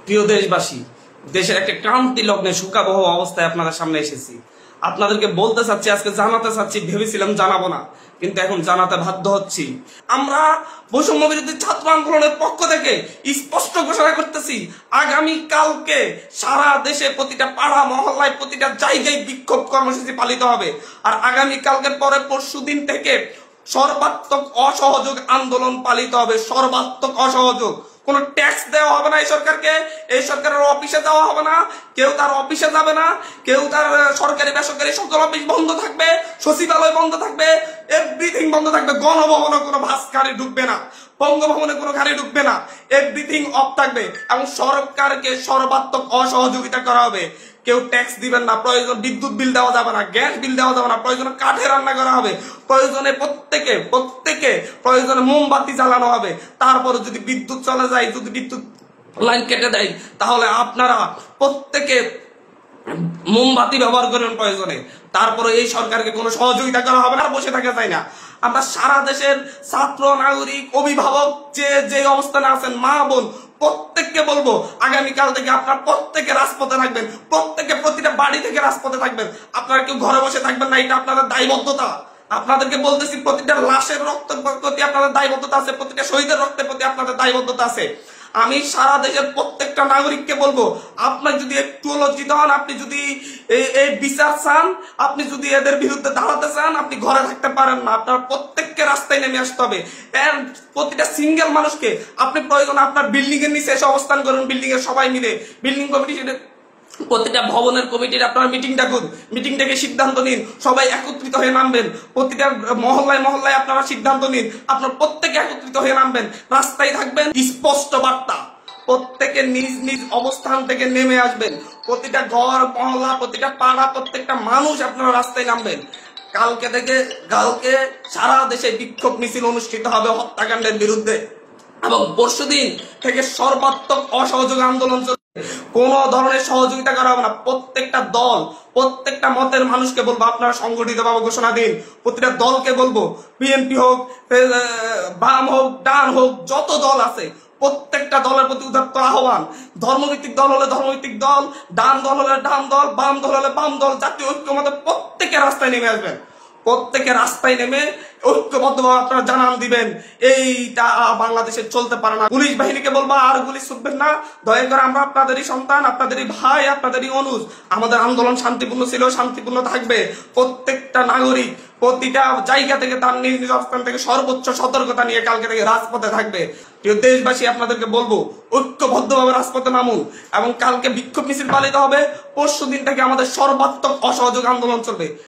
প্রিয় দেশবাসী, দেশের একটা ক্রান্তি লগ্নে শোকাবহ অবস্থায় আপনাদের সামনে এসেছি। আপনাদেরকে বলতে চাচ্ছি, আজকে জানাতে চাচ্ছি, ভেবেছিলাম জানাবো না, কিন্তু এখন জানাতে বাধ্য হচ্ছি। আমরা বৈষম্য বিরোধী ছাত্র আন্দোলনের পক্ষ থেকে স্পষ্ট ঘোষণা করতেছি, আগামী কালকে সারা দেশে প্রতিটা পাড়া মহল্লায় প্রতিটা জায়গায় বিক্ষোভ কর্মসূচি পালিত হবে। আর আগামী কালকের পরে পরশুদিন থেকে সর্বাত্মক অসহযোগ আন্দোলন পালিত হবে। সর্বাত্মক অসহযোগ, কোন ট্যাক্স দেওয়া হবে না এই সরকারকে, এই সরকারের অফিসে যাওয়া হবে না, কেউ তার অফিসে যাবে না, কেউ তার সরকারি বেসরকারি সকল অফিস বন্ধ থাকবে, সচিবালয় বন্ধ থাকবে, এভরিথিং বন্ধ থাকবে। গণভবনে কোনো বাস গাড়ি ঢুকবে না, বঙ্গভবনে কোনো গাড়ি ঢুকবে না, এভরিথিং অফ থাকবে। এবং সরকারকে সর্বাত্মক অসহযোগিতা করা হবে। কেউ ট্যাক্স দিবেন না, প্রয়োজন বিদ্যুৎ বিল দেওয়া যাবে না, গ্যাস বিল দেওয়া যাবে না, প্রয়োজনে কাঠে রান্না করা হবে, প্রয়োজনে প্রত্যেকে প্রয়োজনে মোমবাতি জ্বালানো হবে। তারপরে যদি বিদ্যুৎ চলে যায়, যদি বিদ্যুৎ লাইন কেটে দেয়, তাহলে আপনারা প্রত্যেকে মোমবাতি ব্যবহার করেন প্রয়োজনে। তারপরে এই সরকারকে কোনো সহযোগিতা করা হবে না, বসে থাকা যায় না। আমরা সারা দেশের ছাত্র, নাগরিক, অভিভাবক যে অবস্থানে আছেন, মা বোন, প্রত্যেককে বলবো, আগামীকাল থেকে আপনারা প্রত্যেকে রাজপথে থাকবেন, প্রত্যেকে প্রতিটা বাড়ি থেকে রাজপথে থাকবেন। আপনারা কেউ ঘরে বসে থাকবেন না, এটা আপনাদের দায়বদ্ধতা। আপনাদেরকে বলতেছি, প্রতিটা লাশের রক্তের প্রতি আপনাদের দায়বদ্ধতা আছে, প্রতিটা শহীদের রক্তের প্রতি আপনাদের দায়বদ্ধতা আছে। আমি সারা দেশের প্রত্যেকটা নাগরিককে বলবো, আপনার যদি একটু লজ্জিত হন, আপনি যদি এই বিচার চান, আপনি যদি এদের বিরুদ্ধে দাঁড়াতে চান, আপনি ঘরে থাকতে পারেন না। আপনার প্রত্যেককে রাস্তায় নেমে আসতে হবে। প্রতিটা সিঙ্গেল মানুষকে আপনি প্রয়োজন আপনার বিল্ডিং এর নিচে এসে অবস্থান করুন, বিল্ডিং এর সবাই মিলে, বিল্ডিং কমিটি, প্রতিটা ভবনের কমিটির আপনারা মিটিং ডাকুন, মিটিং ডেকে সিদ্ধান্ত নিন, সবাই একত্রিত হয়ে নামবেন। প্রতিটা মহল্লায় মহল্লায় আপনারা সিদ্ধান্ত নিন, আপনারা প্রত্যেকে একত্রিত হয়ে নামবেন, রাস্তায় থাকবেন। স্পষ্ট বার্তা, প্রত্যেকে নিজ নিজ অবস্থান থেকে নেমে আসবেন। প্রতিটা ঘর মহল্লা, প্রতিটা পাড়া, প্রত্যেকটা মানুষ আপনারা রাস্তায় নামবেন। কালকে সারা দেশে বিক্ষোভ মিছিল অনুষ্ঠিত হবে হত্যাকাণ্ডের বিরুদ্ধে, এবং পরশুদিন থেকে সর্বাত্মক অসহযোগ আন্দোলন চলবে। কোন ধরনের সহযোগিতা করা হবে না। প্রত্যেকটা দল, প্রত্যেকটা মতের মানুষকে বলবো, আপনারা সংগঠিতভাবে ঘোষণা দিন। প্রতিটা দলকে বলবো, বিএনপি হোক, বাম হোক, ডান হোক, যত দল আছে প্রত্যেকটা দলের প্রতি উদাত্ত আহ্বান। ধর্মভিত্তিক দল হলে ধর্মভিত্তিক দল, ডান দল হলে ডান দল, বাম দল হলে বাম দল, জাতীয় ঐক্যমতে প্রত্যেকে রাস্তায় নেমে আসবেন। প্রত্যেকে রাস্তায় নেমে ঐক্যবদ্ধভাবে আপনারা জানান দিবেন, এইটা বাংলাদেশে চলতে পারে না। পুলিশ বাহিনীকে বলবো, আর গুলি ছুটবেন না, দয়া করে। আমরা আপনাদেরই সন্তান, আপনাদেরই ভাই, আপনাদেরই অনুজ। আমাদের আন্দোলন শান্তিপূর্ণ ছিল, শান্তিপূর্ণ থাকবে। প্রত্যেকটা নাগরিক প্রতিটা জায়গা থেকে তার নিজ নিজ অবস্থান থেকে সর্বোচ্চ সতর্কতা নিয়ে কালকে থেকে রাজপথে থাকবে। প্রিয় দেশবাসী, আপনাদেরকে বলবো, ঐক্যবদ্ধভাবে রাজপথে নামুন, এবং কালকে বিক্ষোভ মিছিল পালিত হবে। পরশু দিন থেকে আমাদের সর্বাত্মক অসহযোগ আন্দোলন চলবে।